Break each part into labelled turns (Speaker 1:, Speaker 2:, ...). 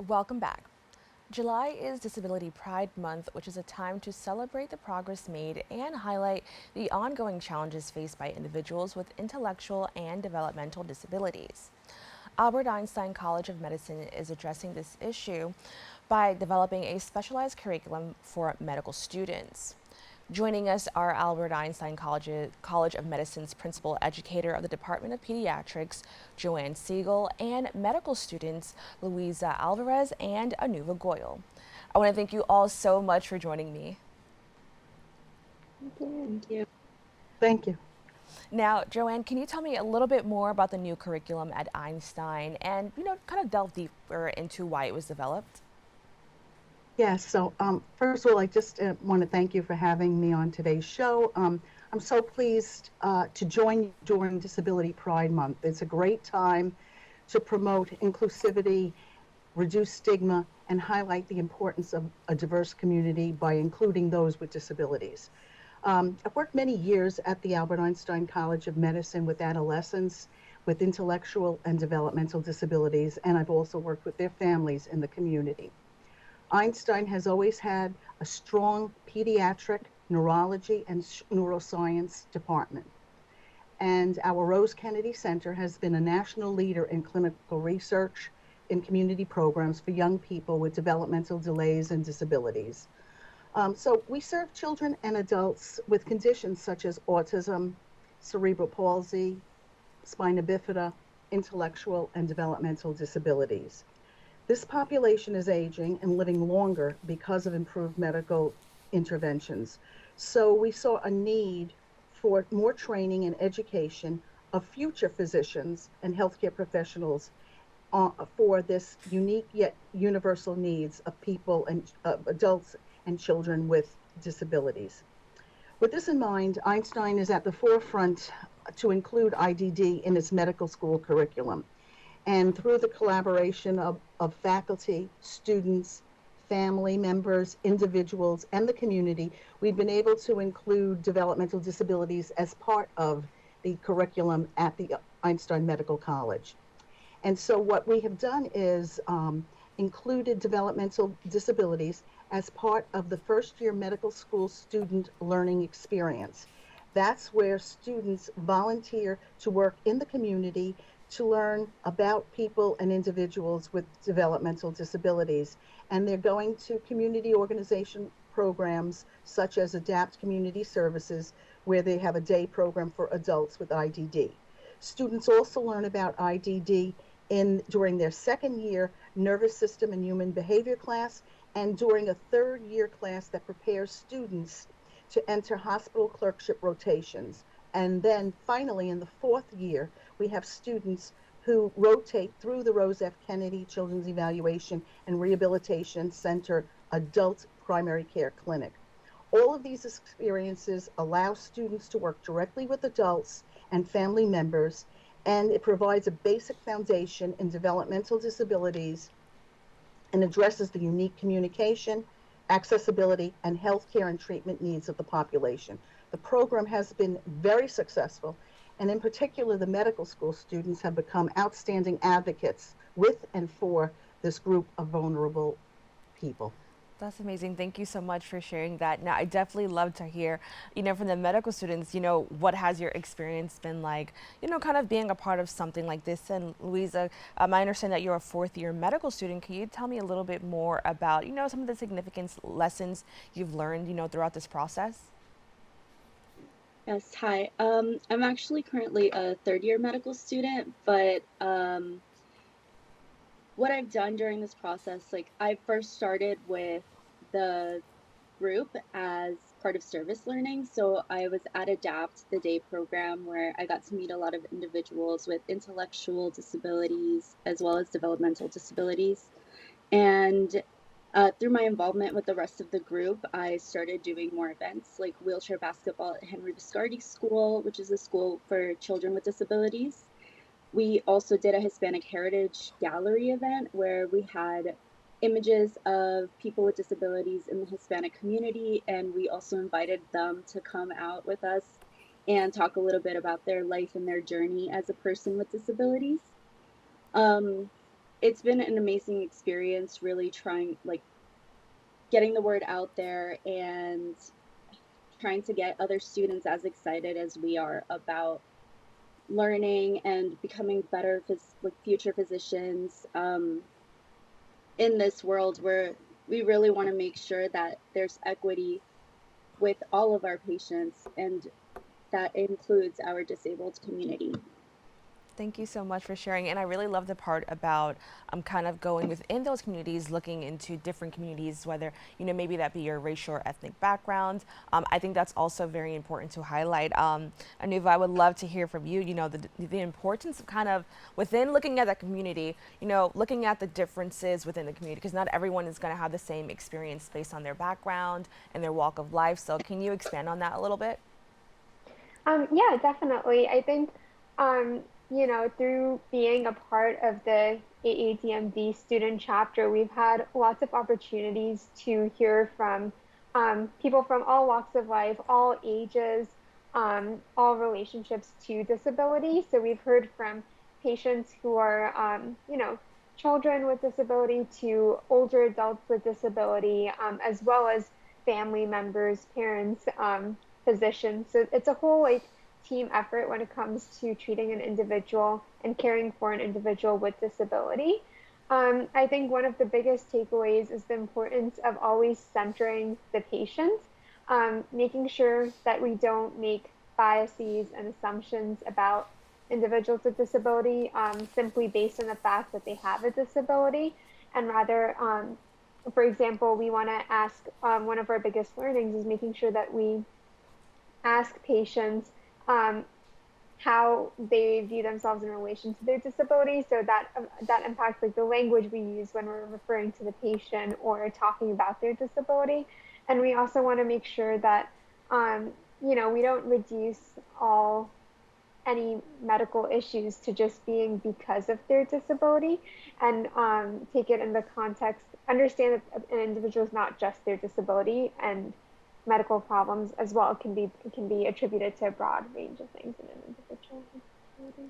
Speaker 1: Welcome back. July is Disability Pride Month, which is a time to celebrate the progress made and highlight the ongoing challenges faced by individuals with intellectual and developmental disabilities. Albert Einstein College of Medicine is addressing this issue by developing a specialized curriculum for medical students. Joining us are Albert Einstein College of Medicine's principal educator of the Department of Pediatrics, Joanne Siegel, and medical students Luisa Alvarez and Anuva Goel. I want to thank you all so much for joining me.
Speaker 2: Thank you.
Speaker 3: Thank you.
Speaker 1: Now, Joanne, can you tell me a little bit more about the new curriculum at Einstein and, kind of delve deeper into why it was developed?
Speaker 3: Yes. First of all, I just want to thank you for having me on today's show. I'm so pleased to join you during Disability Pride Month. It's a great time to promote inclusivity, reduce stigma, and highlight the importance of a diverse community by including those with disabilities. I've worked many years at the Albert Einstein College of Medicine with adolescents with intellectual and developmental disabilities, and I've also worked with their families in the community. Einstein has always had a strong pediatric neurology and neuroscience department. And our Rose Kennedy Center has been a national leader in clinical research in community programs for young people with developmental delays and disabilities. So we serve children and adults with conditions such as autism, cerebral palsy, spina bifida, intellectual and developmental disabilities. This population is aging and living longer because of improved medical interventions. So we saw a need for more training and education of future physicians and healthcare professionals for this unique yet universal needs of people and adults and children with disabilities. With this in mind, Einstein is at the forefront to include IDD in its medical school curriculum. And through the collaboration of faculty, students, family members, individuals, and the community, we've been able to include developmental disabilities as part of the curriculum at the Einstein Medical College. And so what we have done is included developmental disabilities as part of the first year medical school student learning experience. That's where students volunteer to work in the community to learn about people and individuals with developmental disabilities. And they're going to community organization programs such as Adapt Community Services, where they have a day program for adults with IDD. Students also learn about IDD during their second year nervous system and human behavior class, and during a third year class that prepares students to enter hospital clerkship rotations. And then finally, in the fourth year, we have students who rotate through the Rose F. Kennedy Children's Evaluation and Rehabilitation Center Adult Primary Care Clinic. All of these experiences allow students to work directly with adults and family members, and it provides a basic foundation in developmental disabilities and addresses the unique communication, accessibility, and healthcare and treatment needs of the population. The program has been very successful, and in particular, the medical school students have become outstanding advocates with and for this group of vulnerable people.
Speaker 1: That's amazing. Thank you so much for sharing that. Now, I definitely love to hear, from the medical students, what has your experience been like, kind of being a part of something like this. And Louisa, I understand that you're a fourth year medical student. Can you tell me a little bit more about, some of the significant lessons you've learned, throughout this process?
Speaker 2: Yes, hi. I'm actually currently a third year medical student, but what I've done during this process, like I first started with the group as part of service learning. So I was at ADAPT, the day program, where I got to meet a lot of individuals with intellectual disabilities as well as developmental disabilities. And through my involvement with the rest of the group, I started doing more events like wheelchair basketball at Henry Viscardi School, which is a school for children with disabilities. We also did a Hispanic Heritage Gallery event where we had images of people with disabilities in the Hispanic community, and we also invited them to come out with us and talk a little bit about their life and their journey as a person with disabilities. Um, it's been an amazing experience really trying, like, getting the word out there and trying to get other students as excited as we are about learning and becoming better like future physicians, in this world where we really want to make sure that there's equity with all of our patients, and that includes our disabled community.
Speaker 1: Thank you so much for sharing. And I really love the part about kind of going within those communities, looking into different communities, whether, maybe that be your racial or ethnic background. I think that's also very important to highlight. Anuva, I would love to hear from you, the importance of kind of within looking at that community, looking at the differences within the community, because not everyone is going to have the same experience based on their background and their walk of life. So can you expand on that a little bit?
Speaker 4: Yeah, definitely. I think, um, through being a part of the AADMD student chapter, we've had lots of opportunities to hear from people from all walks of life, all ages, all relationships to disability. So we've heard from patients who are, children with disability to older adults with disability, as well as family members, parents, physicians. So it's a whole like team effort when it comes to treating an individual and caring for an individual with disability. I think one of the biggest takeaways is the importance of always centering the patient, making sure that we don't make biases and assumptions about individuals with disability simply based on the fact that they have a disability, and rather, for example, we want to ask one of our biggest learnings is making sure that we ask patients um, how they view themselves in relation to their disability, so that impacts like the language we use when we're referring to the patient or talking about their disability. And we also want to make sure that we don't reduce all any medical issues to just being because of their disability, and take it in the context, understand that an individual is not just their disability, and medical problems as well can be attributed to a broad range of things in an individual with disability.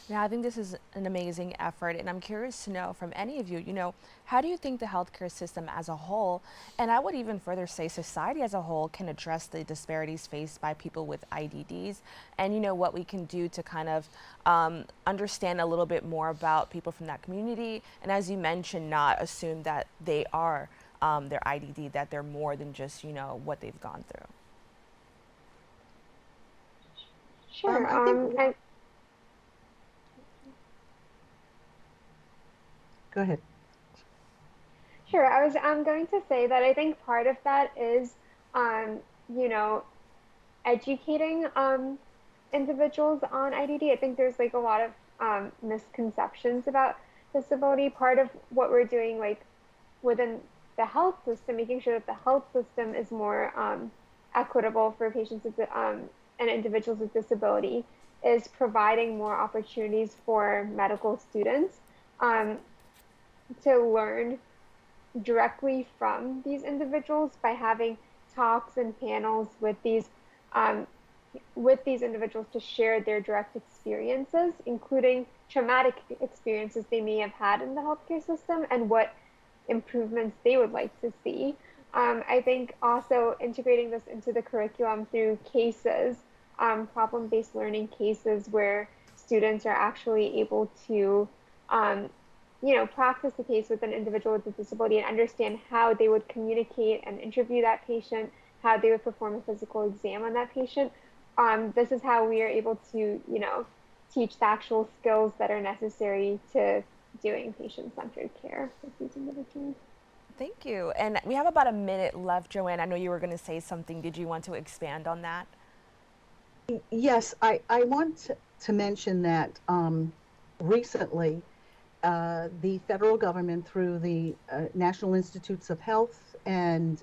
Speaker 1: Yeah, I think this is an amazing effort, and I'm curious to know from any of you, how do you think the healthcare system as a whole, and I would even further say society as a whole, can address the disparities faced by people with IDDs, and what we can do to kind of understand a little bit more about people from that community, and as you mentioned, not assume that they are their IDD, that they're more than just, what they've gone through.
Speaker 4: Sure.
Speaker 3: I think,
Speaker 4: And
Speaker 3: go ahead.
Speaker 4: sure, I was going to say that I think part of that is, um, you know, educating individuals on IDD. I think there's like a lot of misconceptions about disability. Part of what we're doing, like within the health system, making sure that the health system is more equitable for patients with and individuals with disability, is providing more opportunities for medical students um, to learn directly from these individuals by having talks and panels um, with these individuals to share their direct experiences, including traumatic experiences they may have had in the healthcare system and what improvements they would like to see. I think also integrating this into the curriculum through cases, problem-based learning cases where students are actually able to, um, practice the case with an individual with a disability and understand how they would communicate and interview that patient, how they would perform a physical exam on that patient. This is how we are able to, teach the actual skills that are necessary to doing patient-centered care with these individuals.
Speaker 1: Thank you. And we have about a minute left, Joanne. I know you were going to say something. Did you want to expand on that?
Speaker 3: Yes, I want to mention that recently the federal government, through the National Institutes of Health and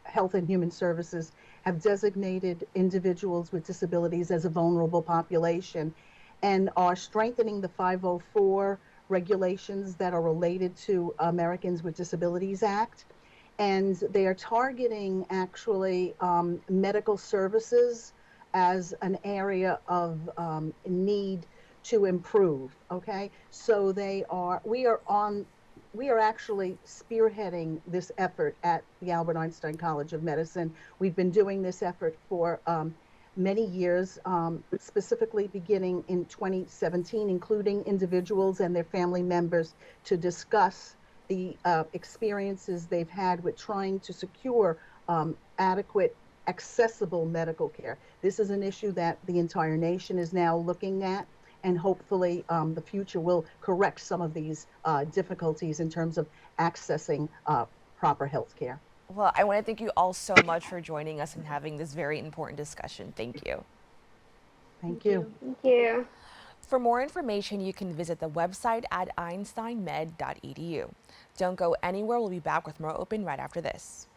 Speaker 3: Health and Human Services, have designated individuals with disabilities as a vulnerable population and are strengthening the 504 regulations that are related to Americans with Disabilities Act. And they are targeting actually medical services as an area of need to improve. Okay, so we are actually spearheading this effort at the Albert Einstein College of Medicine. We've been doing this effort for many years, specifically beginning in 2017, including individuals and their family members to discuss the experiences they've had with trying to secure adequate, accessible medical care. This is an issue that the entire nation is now looking at, and hopefully the future will correct some of these difficulties in terms of accessing proper health care.
Speaker 1: Well, I want to thank you all so much for joining us and having this very important discussion. Thank you.
Speaker 3: Thank
Speaker 2: Thank
Speaker 3: you.
Speaker 2: you.
Speaker 4: Thank you.
Speaker 1: For more information, you can visit the website at einsteinmed.edu. Don't go anywhere. We'll be back with more Open right after this.